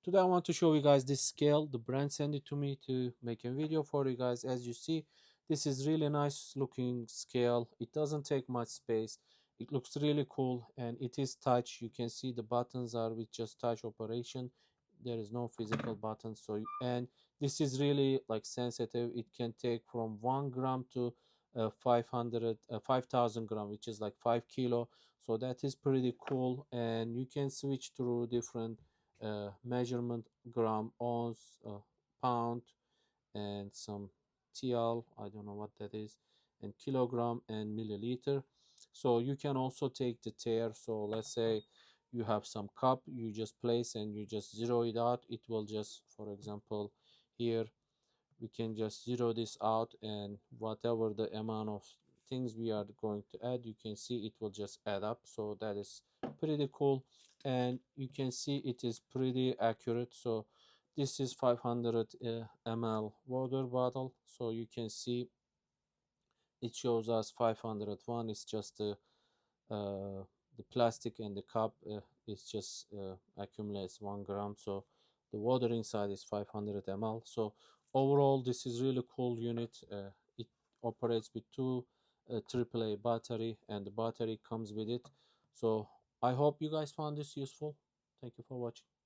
Today I want to show you guys this scale. The brand sent it to me to make a video for you guys. As you see, this is really nice looking scale. It doesn't take much space. It looks really cool and it is touch. You can see the buttons are with just touch operation. There is no physical button. And this is really like sensitive. It can take from 1 gram to 5,000 gram, which is like 5 kilo. So that is pretty cool, and you can switch through different measurement: gram, ounce, pound, and some TL, I don't know what that is, and kilogram and milliliter. So you can also take the tare. So let's say you have some cup, you just place and you just zero it out. It will just, for example, here we can just zero this out, and whatever the amount of things we are going to add, you can see it will just add up. So that is pretty cool, and you can see it is pretty accurate. So this is 500 ml water bottle, so you can see it shows us 501. It's just uh, the plastic, and the cup is just accumulates 1 gram. So the water inside is 500 ml. So overall, this is really cool unit. It operates with two AAA battery, and the battery comes with it. So I hope you guys found this useful. Thank you for watching.